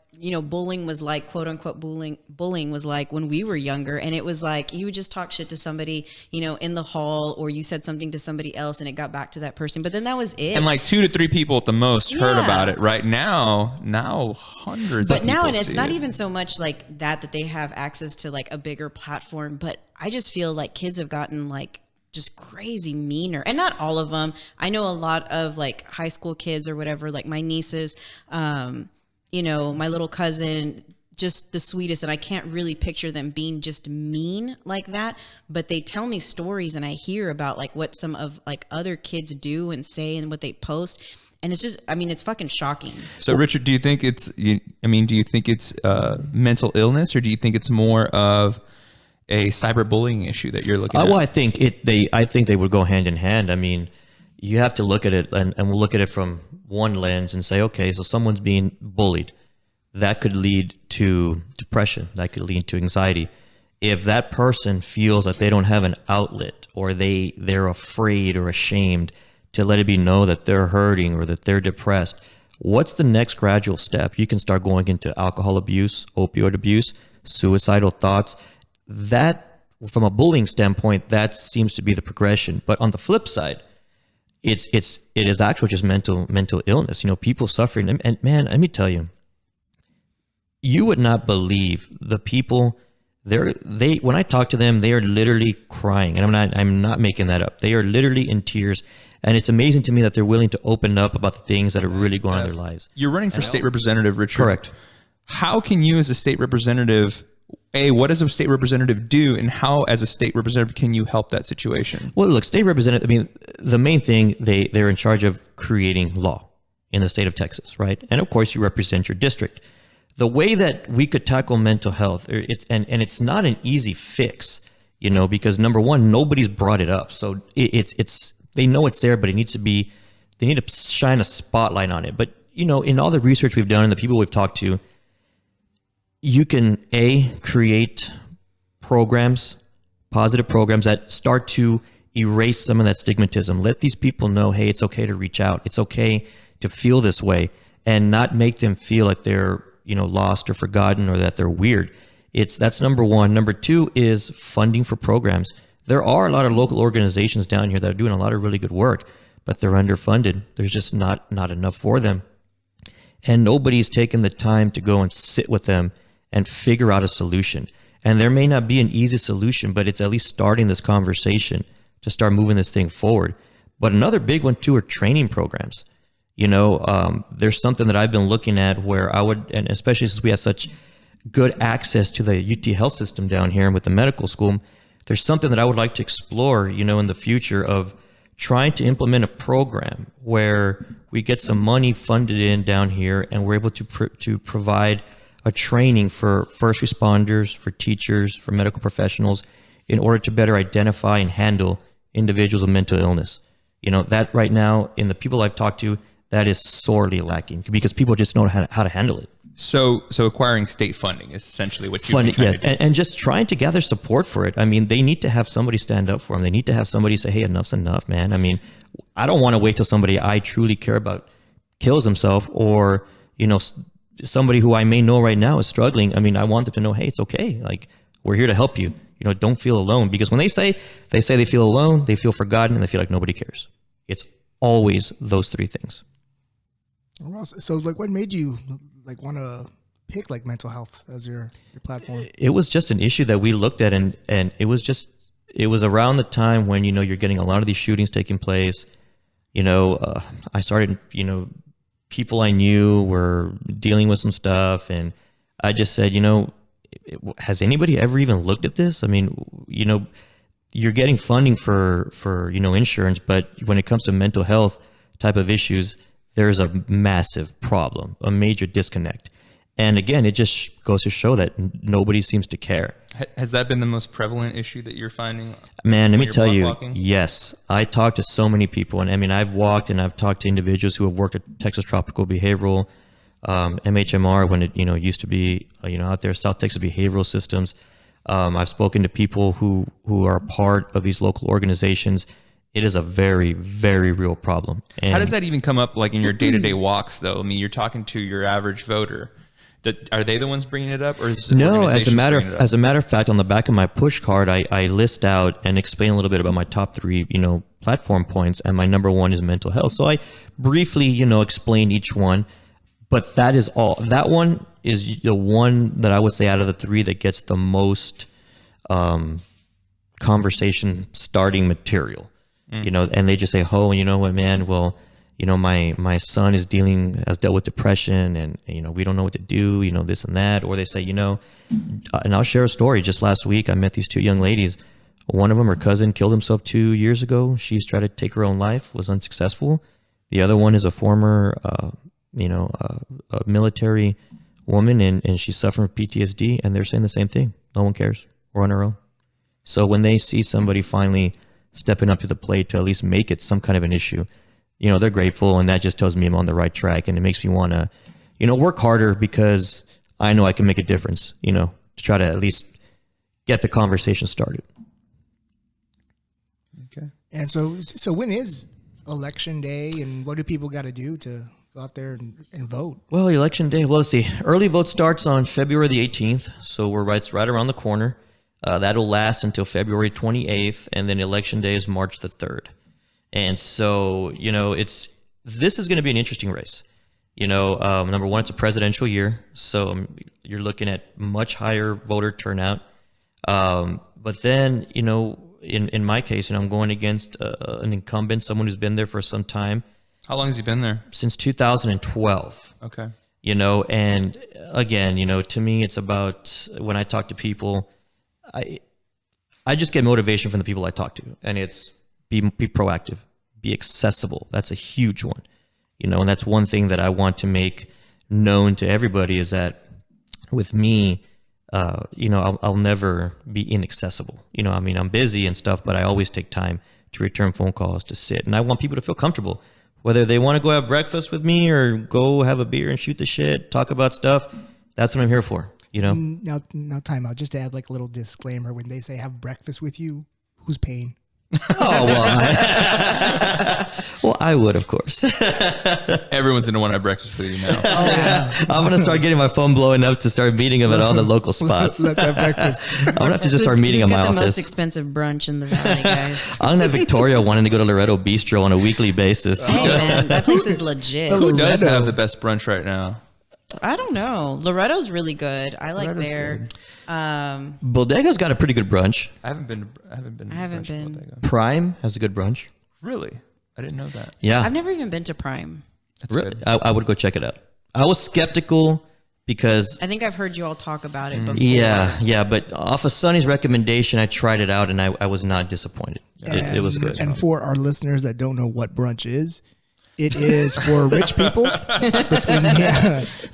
bullying was like, quote unquote bullying was like when we were younger, and it was like you would just talk shit to somebody, in the hall, or you said something to somebody else, and it got back to that person. But then that was it. And like 2 to 3 people at the most heard Yeah. about it. Right now hundreds. But of now, people and it's see not it. even so much like that they have access to like a bigger platform, but I just feel like kids have gotten like just crazy meaner. And not all of them. I know a lot of like high school kids or whatever, like my nieces, my little cousin, just the sweetest. And I can't really picture them being just mean like that, but they tell me stories and I hear about like what some of like other kids do and say and what they post. And it's just, it's fucking shocking. So Richard, do you think it's mental illness, or do you think it's more of a cyberbullying issue that you're looking at? Well, I think they would go hand in hand. I mean, you have to look at it and we'll look at it from one lens and say, okay, so someone's being bullied. That could lead to depression. That could lead to anxiety. If that person feels that they don't have an outlet, or they're afraid or ashamed to let it be known that they're hurting or that they're depressed, what's the next gradual step? You can start going into alcohol abuse, opioid abuse, suicidal thoughts. That, from a bullying standpoint, that seems to be the progression. But on the flip side, it is actually just mental illness. People suffering. And man, let me tell you, you would not believe the people. When I talk to them, they are literally crying, and I'm not making that up. They are literally in tears, and it's amazing to me that they're willing to open up about the things that are really going on in their lives. You're running for state representative, Richard. Correct. How can you, as a state representative, what does a state representative do, and how, as a state representative, can you help that situation? Well, look, state representative, the main thing, they're in charge of creating law in the state of Texas, right? And of course, you represent your district. The way that we could tackle mental health, and it's not an easy fix, because number one, nobody's brought it up. So they know it's there, but they need to shine a spotlight on it. But, in all the research we've done and the people we've talked to, you can create programs, positive programs that start to erase some of that stigmatism. Let these people know, hey, it's okay to reach out. It's okay to feel this way, and not make them feel like they're, lost or forgotten, or that they're weird. That's number one. Number two is funding for programs. There are a lot of local organizations down here that are doing a lot of really good work, but they're underfunded. There's just not enough for them. And nobody's taken the time to go and sit with them and figure out a solution. And there may not be an easy solution, but it's at least starting this conversation to start moving this thing forward. But another big one too are training programs. There's something that I've been looking at where and especially since we have such good access to the UT health system down here and with the medical school, there's something that I would like to explore, in the future, of trying to implement a program where we get some money funded in down here, and we're able to provide a training for first responders, for teachers, for medical professionals, in order to better identify and handle individuals with mental illness. That right now, in the people I've talked to, that is sorely lacking because people just know how to handle it. So acquiring state funding is essentially what you're Funding, trying yes, to do. and just trying to gather support for it. I mean, they need to have somebody stand up for them. They need to have somebody say, "Hey, enough's enough, man." I mean, I don't want to wait till somebody I truly care about kills himself, or somebody who I may know right now is struggling. I mean, I want them to know, "Hey, it's okay. Like, we're here to help you. Don't feel alone." Because when they say they feel alone, they feel forgotten, and they feel like nobody cares. It's always those three things. Well, so like, what made you like want to pick like mental health as your platform? It was just an issue that we looked at, and it was around the time when you're getting a lot of these shootings taking place. I started, people I knew were dealing with some stuff, and I just said, has anybody ever even looked at this? I mean, you're getting funding for insurance, but when it comes to mental health type of issues, there's a massive problem, a major disconnect. And again, it just goes to show that nobody seems to care. Has that been the most prevalent issue that you're finding? Man, let me you're tell you, walking? yes. I talked to so many people, and I mean, I've walked and I've talked to individuals who have worked at Texas Tropical Behavioral, MHMR, when it used to be out there, South Texas Behavioral Systems. I've spoken to people who are part of these local organizations. It is a very, very real problem. And how does that even come up, like in your day-to-day walks, though? I mean, you're talking to your average voter. Are they the ones bringing it up, or is it no? As a matter of of fact, on the back of my push card, I list out and explain a little bit about my top three, platform points, and my number one is mental health. So I briefly, explain each one, but that is all. That one is the one that I would say out of the three that gets the most conversation starting material. And they just say, "Oh, you know what, man? Well, my son has dealt with depression, and we don't know what to do, this and that." Or they say, and I'll share a story. Just last week, I met these two young ladies. One of them, her cousin, killed himself 2 years ago. She's tried to take her own life, was unsuccessful. The other one is a former, a military woman, and she's suffering from PTSD, and they're saying the same thing. No one cares. We're on our own. So when they see somebody finally stepping up to the plate to at least make it some kind of an issue, they're grateful, and that just tells me I'm on the right track, and it makes me want to, work harder because I know I can make a difference, to try to at least get the conversation started. Okay. And so when is election day, and what do people got to do to go out there and vote? Well, election day. Well, let's see. Early vote starts on February the 18th, so it's right around the corner. That'll last until February 28th, and then election day is March the 3rd. And so, this is going to be an interesting race. Number one, it's a presidential year, so you're looking at much higher voter turnout. But then, in my case, I'm going against an incumbent, someone who's been there for some time. How long has he been there? Since 2012. Okay. And again, to me, it's about, when I talk to people, I just get motivation from the people I talk to, and it's be proactive, be accessible. That's a huge one, and that's one thing that I want to make known to everybody is that with me, I'll never be inaccessible. I'm busy and stuff, but I always take time to return phone calls, to sit, and I want people to feel comfortable, whether they want to go have breakfast with me or go have a beer and shoot the shit, talk about stuff. That's what I'm here for. Now time out. Just to add like a little disclaimer, when they say have breakfast with you, who's paying? Oh, well, I would, of course. Everyone's going to want to have breakfast with you now. Oh, yeah. I'm going to start getting my phone blowing up to start meeting them at all the local spots. Let's have breakfast. I'm going to have to just start meeting Who's in my got the office. most expensive brunch in the valley, guys? I'm going to have Victoria wanting to go to Loretto Bistro on a weekly basis. Hey man, that place is legit. Who does have the best brunch right now? I don't know. Loretto's really good. I like Loretto's there. good. Bodega's got a pretty good brunch. I haven't been. I haven't been. Bodega. Prime has a good brunch. Really? I didn't know that. Yeah. I've never even been to Prime. That's Really? good. I would go check it out. I was skeptical because I think I've heard you all talk about it before. yeah, but off of Sonny's recommendation, I tried it out and I was not disappointed. It was good. And for our listeners that don't know what brunch is, it is for rich people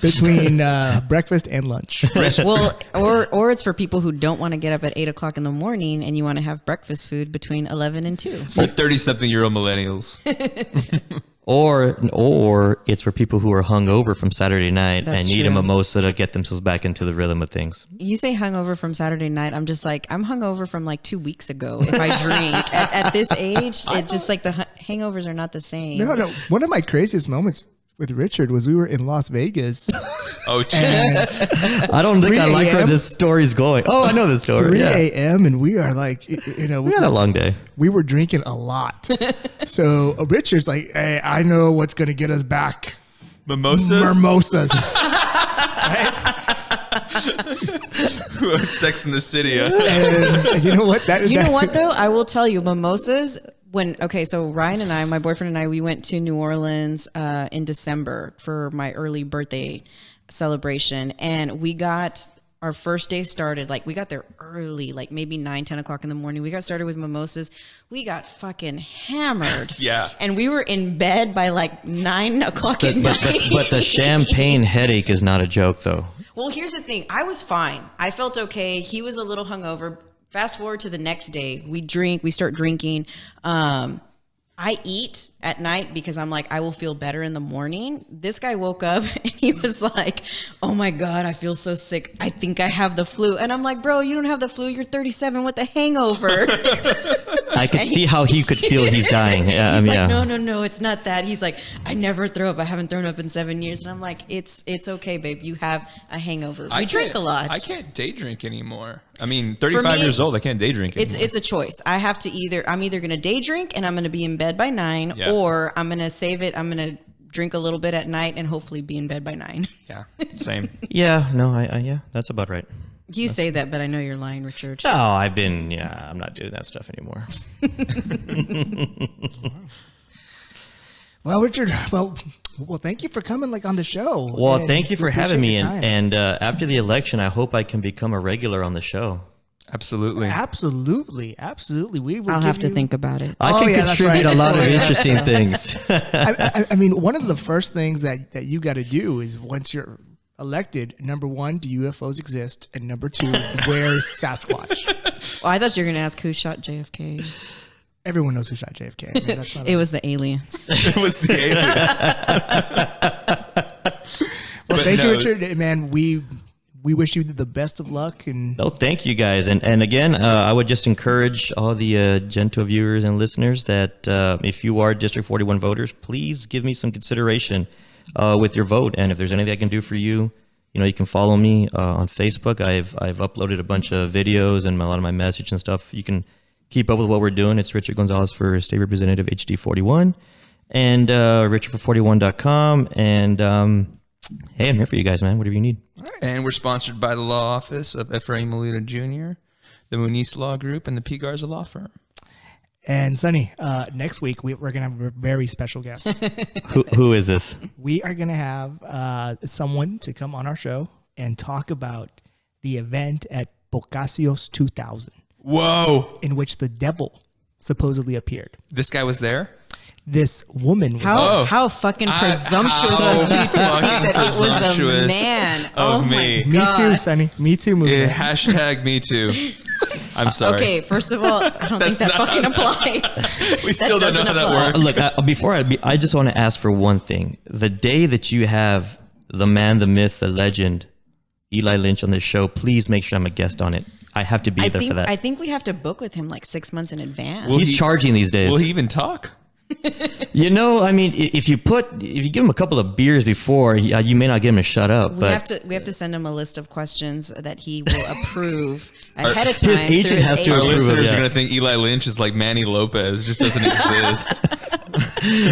between breakfast and lunch. Well, or it's for people who don't want to get up at 8:00 in the morning and you want to have breakfast food between 11 and 2. For 30-something-year-old millennials. Or it's for people who are hungover from Saturday night That's and need a true. mimosa to get themselves back into the rhythm of things. You say hungover from Saturday night. I'm just like, I'm hungover from like 2 weeks ago. If I drink at this age, it's just like the hangovers are not the same. No. One of my craziest moments with Richard was we were in Las Vegas. Oh, jeez. I don't think 3 I like where a.m.? this story's going. Oh, I know this story. 3 Yeah. a.m. and we are like, We had a long day. we were drinking a lot. So Richard's like, hey, I know what's going to get us back. Mimosas? Mimosas. Sex in the City. And you know what? You know what though? I will tell you, mimosas. So Ryan and I, my boyfriend and I, we went to New Orleans in December for my early birthday celebration, and we got our first day started. Like we got there early, like maybe 9-10 o'clock in the morning. We got started with mimosas. We got fucking hammered. Yeah. And we were in bed by like 9 o'clock at night. But the champagne headache is not a joke, though. Well, here's the thing. I was fine. I felt okay. He was a little hungover. Fast forward to the next day. We start drinking. I eat at night because I'm like, I will feel better in the morning. This guy woke up and he was like, oh my God, I feel so sick. I think I have the flu. And I'm like, bro, you don't have the flu. You're 37 with a hangover. I could see how he could feel he's dying. Yeah, He's like, yeah. no, it's not that. He's like, I never throw up. I haven't thrown up in 7 years. And I'm like, it's okay, babe. You have a hangover. We drink a lot. I can't day drink anymore. I mean, 35 me, years old, I can't day drink anymore. It's a choice. I have to I'm either going to day drink and I'm going to be in bed by 9, Yeah. or I'm going to save it. I'm going to drink a little bit at night and hopefully be in bed by 9. Yeah, same. Yeah, no, yeah, that's about right. You say that, but I know you're lying, Richard. No, I'm not doing that stuff anymore. Well, Richard, well, thank you for coming on the show. Well, And thank you for we having me. appreciate your time. And after the election, I hope I can become a regular on the show. Absolutely. Absolutely. We will I'll give have to you- think about it. I Oh, can yeah, that's contribute right. a lot of Totally. interesting things. I mean, one of the first things that you got to do is once you're elected, number one, do UFOs exist? And number two, where is Sasquatch? Well, I thought you were going to ask who shot JFK. Everyone knows who shot JFK. I mean, that's not It was the aliens. It was the aliens. well, but thank no. you, Richard. Man, we wish you the best of luck. And No, thank you guys. And again, I would just encourage all the gentle viewers and listeners that if you are District 41 voters, please give me some consideration with your vote. And if there's anything I can do for you, you can follow me on Facebook. I've uploaded a bunch of videos and a lot of my message and stuff. You can keep up with what we're doing. It's Richard Gonzales for State Representative HD41 and richardfor41.com. And hey, I'm here for you guys, man. Whatever you need. And we're sponsored by the law office of Ef'n Molina Jr., the Muniz Law Group, and the P. Garza Law Firm. And Sonny, next week we're going to have a very special guest. Who is this? We are going to have someone to come on our show and talk about the event at Bocasio's 2000. Whoa. In which the devil supposedly appeared. This guy was there? This woman was How fucking presumptuous how of you to think that it was a presumptuous man. of Oh me. my Me God. too, Sonny. Me too movement. Hashtag me too. I'm sorry. Okay, first of all, I don't think that fucking applies. We still don't know how doesn't that apply. works. Look, I just want to ask for one thing. The day that you have the man, the myth, the legend, Eli Lynch on this show, please make sure I'm a guest on it. I have to be there for that. I think we have to book with him like 6 months in advance. Will He's he- charging these days. Will he even talk? I mean, if you give him a couple of beers before, you may not get him to shut up. we But have to send him a list of questions that he will approve ahead of time. His through agent has to Our approve of listeners it, are yeah. going to think Eli Lynch is like Manny Lopez. Just doesn't exist.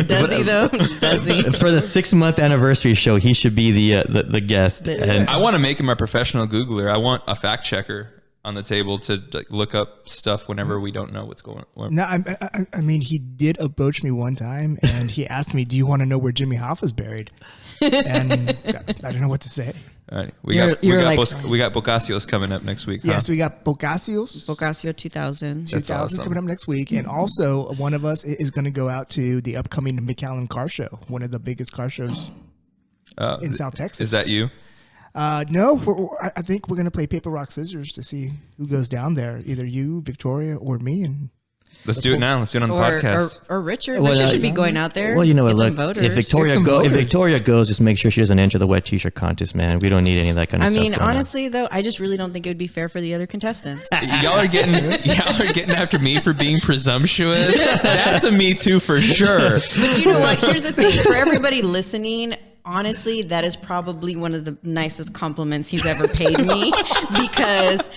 Does he though? Does he? For the 6-month anniversary show, he should be the guest. And I want to make him a professional Googler. I want a fact checker on the table to look up stuff whenever we don't know what's going on. No, I mean, he did approach me one time and he asked me, do you want to know where Jimmy Hoffa's buried? And I don't know what to say. All right. You're like- We got Bocasio's coming up next week. Huh? Yes, we got Bocasio's Bocasio 2000. 2000 awesome. coming up next week. And also, one of us is going to go out to the upcoming McAllen Car Show, one of the biggest car shows in South Texas. Is that you? No, I think we're going to play paper, rock, scissors to see who goes down there. Either you, Victoria, or me. And Let's do it now. Let's do it on the podcast. Or Richard. Well, Richard should be going out there. Well, you know what? get some Look, voters. if Victoria goes, just make sure she doesn't enter the wet t-shirt contest, man. We don't need any of that kind of I stuff. mean, going on. honestly, though, I just really don't think it would be fair for the other contestants. Y'all are getting after me for being presumptuous. That's a me too for sure. But you know what? Here's the thing. For everybody listening, honestly, that is probably one of the nicest compliments he's ever paid me, because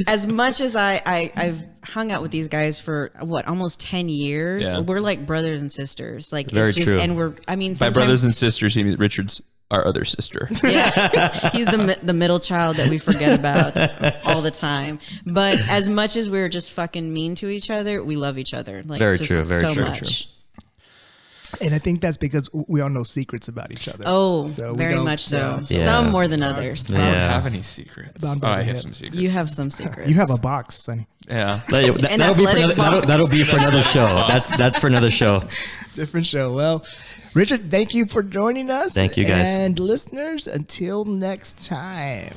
as much as I've hung out with these guys for almost 10 years, Yeah. we're like brothers and sisters. Like Very it's just, true. and by By brothers and sisters, he means Richard's our other sister. yeah, he's the middle child that we forget about all the time. But as much as we're just fucking mean to each other, we love each other. Like Very just true, very so true. much. And I think that's because we all know secrets about each other. Oh, So we very don't- much so. Yeah. Some more than others. I don't Yeah. have any secrets. Don't Oh, I go have ahead. some secrets. You have some secrets. You have a box, Sonny. Yeah. That'll be for athletic another, box. that'll be for another show. That's for another show. Different show. Well, Richard, thank you for joining us. Thank you, guys. And listeners, until next time.